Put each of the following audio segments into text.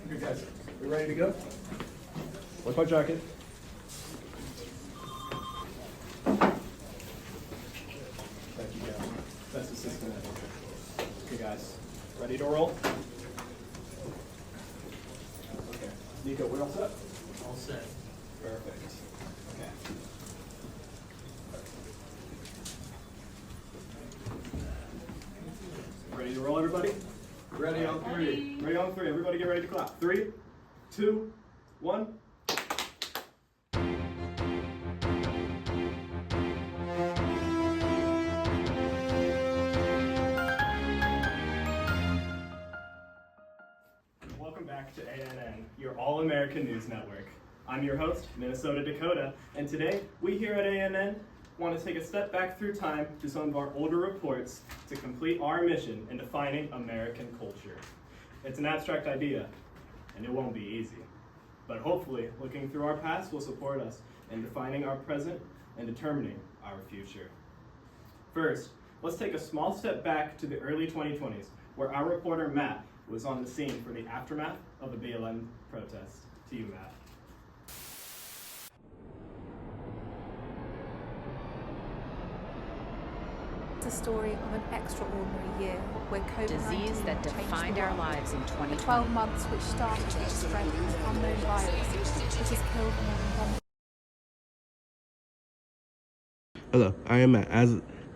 Okay, guys, we ready to go? Where's my jacket? Thank you, guys. Best assistant ever. Okay, guys, ready to roll? Okay, Nico, we're all set? All set. Perfect. Okay. Ready to roll, everybody? Ready on three. Ready on three. Everybody get ready to clap. 3, 2, 1. Welcome back to ANN, your all-American news network. I'm your host, Minnesota Dakota, and today we here at ANN want to take a step back through time to some of our older reports to complete our mission in defining American culture. It's an abstract idea, and it won't be easy. But hopefully, looking through our past will support us in defining our present and determining our future. First, let's take a small step back to the early 2020s, where our reporter Matt was on the scene for the aftermath of the BLM protest. To you, Matt. The story of an extraordinary year where COVID-19 disease that defined our lives in 2020. 12 months which started to spread this unknown virus, which has killed more than 1. Hello, I am Matt.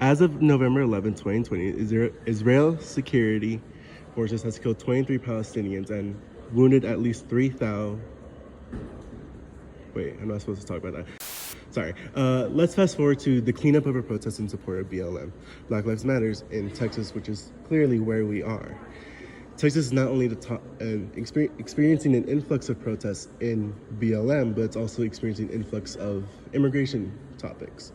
As of November 11, 2020, Israel security forces has killed 23 Palestinians and wounded at least 3,000. Wait, I'm not supposed to talk about that. Sorry. Let's fast forward to the cleanup of a protest in support of BLM, Black Lives Matters, in Texas, which is clearly where we are. Texas is not only experiencing an influx of protests in BLM, but it's also experiencing an influx of immigration topics.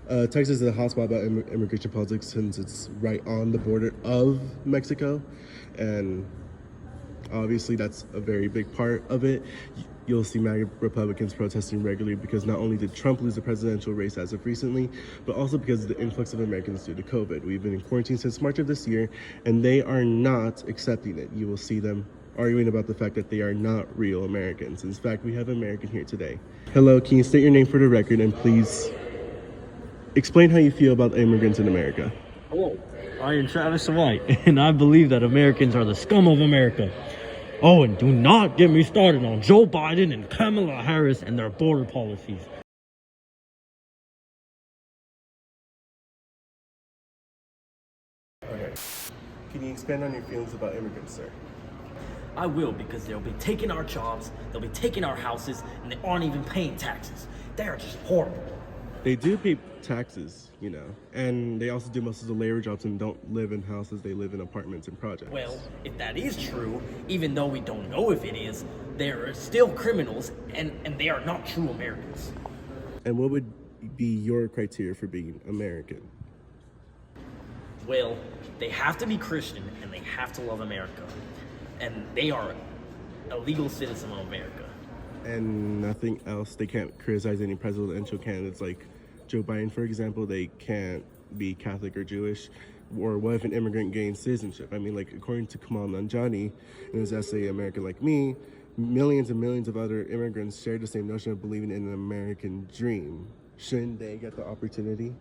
Texas is a hotspot about immigration politics since it's right on the border of Mexico, and obviously that's a very big part of it. You'll see MAGA Republicans protesting regularly because not only did Trump lose the presidential race as of recently, but also because of the influx of Americans due to COVID. We've been in quarantine since March of this year, and they are not accepting it. You will see them arguing about the fact that they are not real Americans. In fact, we have an American here today. Hello, can you state your name for the record and please explain how you feel about immigrants in America? Hello, I am Travis White, and I believe that Americans are the scum of America. Oh, and do not get me started on Joe Biden and Kamala Harris and their border policies. Okay. Can you expand on your feelings about immigrants, sir? I will, because they'll be taking our jobs, they'll be taking our houses, and they aren't even paying taxes. They are just horrible. They do pay taxes, you know, and they also do most of the labor jobs and don't live in houses, they live in apartments and projects. Well, if that is true, even though we don't know if it is, they're still criminals, and they are not true Americans. And what would be your criteria for being American? Well, they have to be Christian, and they have to love America. And they are a legal citizen of America. And nothing else? They can't criticize any presidential candidates like Joe Biden, for example. They can't be Catholic or Jewish. Or what if an immigrant gains citizenship? I mean, like, according to Kamal Nanjiani in his essay, American Like Me, millions and millions of other immigrants share the same notion of believing in an American dream. Shouldn't they get the opportunity?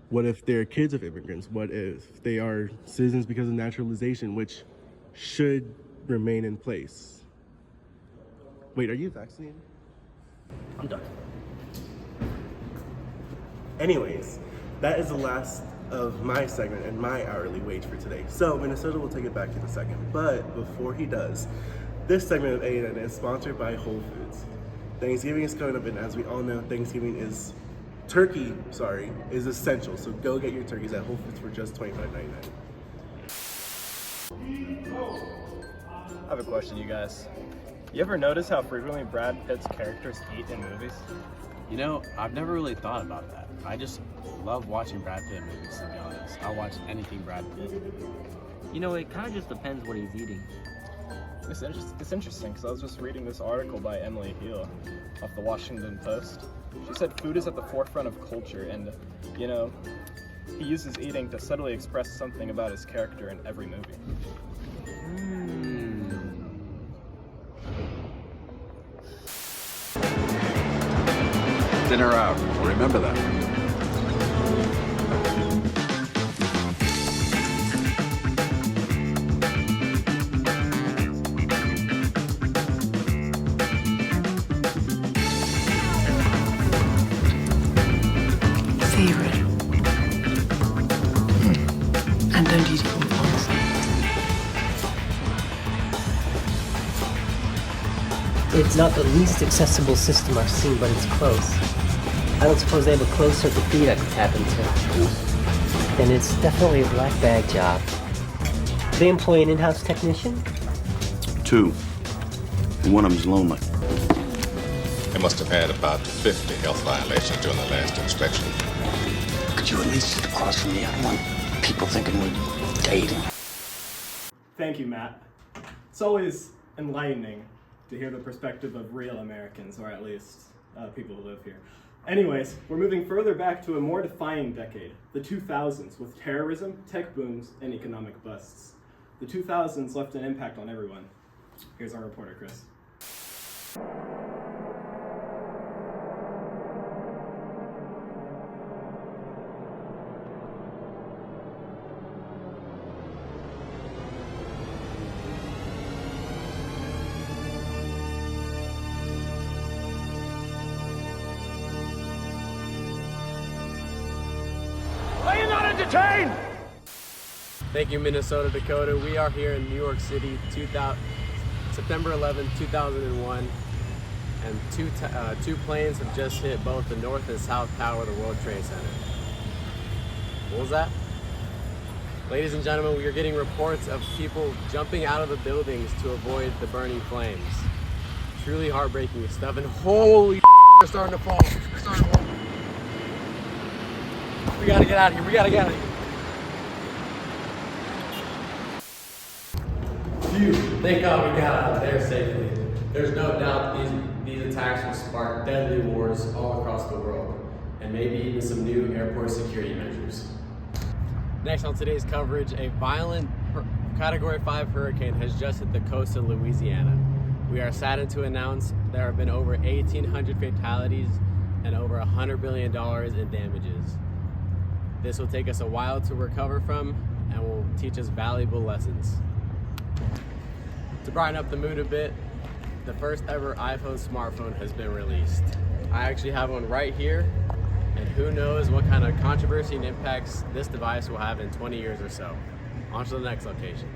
What if they're kids of immigrants? What if they are citizens because of naturalization, which should remain in place? Wait, are you vaccinated? I'm done. Anyways, that is the last of my segment and my hourly wage for today. So Minnesota will take it back in a second. But before he does, this segment of ANN is sponsored by Whole Foods. Thanksgiving is coming up, and as we all know, turkey is essential. So go get your turkeys at Whole Foods for just $25.99. I have a question, you guys. You ever notice how frequently Brad Pitt's characters eat in movies? You know, I've never really thought about that. I just love watching Brad Pitt movies, to be honest. I'll watch anything Brad Pitt. You know, it kind of just depends what he's eating. It's interesting because I was just reading this article by Emily Heal off the Washington Post. She said food is at the forefront of culture, and, you know, he uses eating to subtly express something about his character in every movie. dinner out. Remember that. Favorite. And don't eat it all at once. It's not the least accessible system I've seen, but it's close. I don't suppose they have a closed circuit feed I could tap into. Then it's definitely a black bag job. Do they employ an in-house technician? 2. And one of them's lonely. They must have had about 50 health violations during the last inspection. Could you at least sit across from me? I don't want people thinking we're dating. Thank you, Matt. It's always enlightening to hear the perspective of real Americans, or at least people who live here. Anyways, we're moving further back to a more defining decade, the 2000s, with terrorism, tech booms, and economic busts. The 2000s left an impact on everyone. Here's our reporter, Chris. Are you not entertained? Thank you, Minnesota, Dakota. We are here in New York City, September 11, 2001, and two planes have just hit both the North and South Tower of the World Trade Center. What was that? Ladies and gentlemen, we are getting reports of people jumping out of the buildings to avoid the burning flames. Truly heartbreaking stuff, and holy they're starting to fall. They're starting to fall. We gotta get out of here. We gotta get out of here. Phew, thank God we got out there safely. There's no doubt these attacks will spark deadly wars all across the world, and maybe even some new airport security measures. Next on today's coverage, a violent Category 5 hurricane has just hit the coast of Louisiana. We are saddened to announce there have been over 1,800 fatalities and over $100 billion in damages. This will take us a while to recover from and will teach us valuable lessons. To brighten up the mood a bit, the first ever iPhone smartphone has been released. I actually have one right here, and who knows what kind of controversy and impacts this device will have in 20 years or so. On to the next location.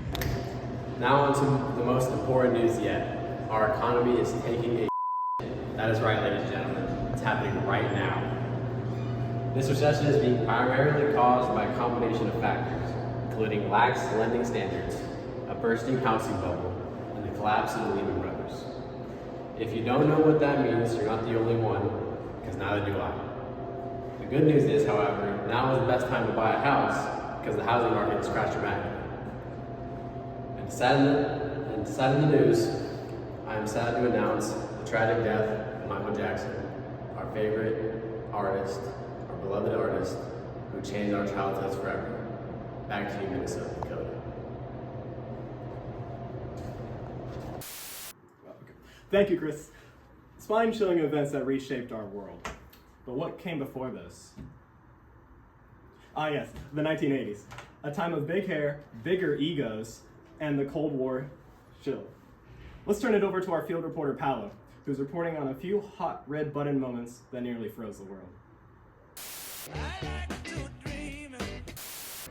Now on to the most important news yet. Our economy is taking a That is right, ladies and gentlemen. It's happening right now. This recession is being primarily caused by a combination of factors, including lax lending standards, a bursting housing bubble, and the collapse of the Lehman Brothers. If you don't know what that means, you're not the only one, because neither do I. The good news is, however, now is the best time to buy a house, because the housing market has crashed dramatically. And sad in the news, I am sad to announce the tragic death of Michael Jackson, our favorite artist, our beloved artist, who changed our childhoods forever. Back to you, Minnesota, Dakota. Thank you, Chris. Spine-chilling events that reshaped our world. But what came before this? Ah yes, the 1980s. A time of big hair, bigger egos, and the Cold War chill. Let's turn it over to our field reporter, Paolo, who's reporting on a few hot red button moments that nearly froze the world.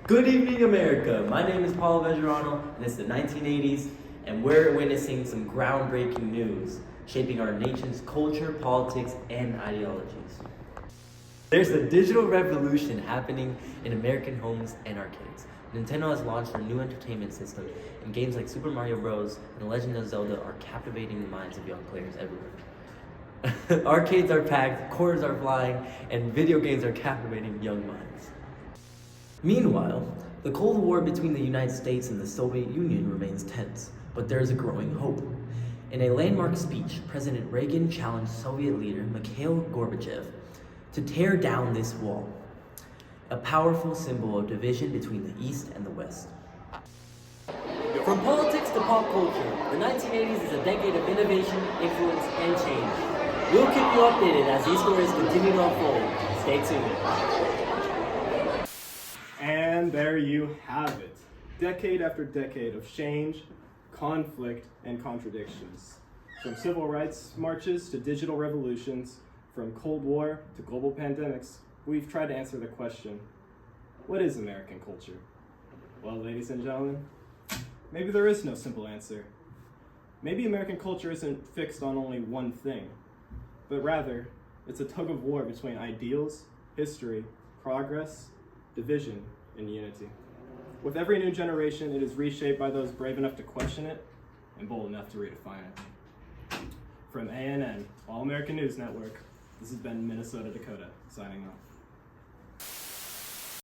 Good evening, America. My name is Paulo Vegerano, and it's the 1980s, and we're witnessing some groundbreaking news shaping our nation's culture, politics, and ideologies. There's a digital revolution happening in American homes and arcades. Nintendo has launched their new entertainment system, and games like Super Mario Bros. And The Legend of Zelda are captivating the minds of young players everywhere. Arcades are packed, quarters are flying, and video games are captivating young minds. Meanwhile, the Cold War between the United States and the Soviet Union remains tense, but there is a growing hope. In a landmark speech, President Reagan challenged Soviet leader Mikhail Gorbachev to tear down this wall, a powerful symbol of division between the East and the West. From politics to pop culture, the 1980s is a decade of innovation, influence, and change. We'll keep you updated as these stories continue to unfold. Stay tuned. And there you have it. Decade after decade of change, conflict, and contradictions. From civil rights marches to digital revolutions, from Cold War to global pandemics, we've tried to answer the question, what is American culture? Well, ladies and gentlemen, maybe there is no simple answer. Maybe American culture isn't fixed on only one thing, but rather, it's a tug of war between ideals, history, progress, division, and unity. With every new generation, it is reshaped by those brave enough to question it and bold enough to redefine it. From ANN, All American News Network, this has been Minnesota Dakota, signing off.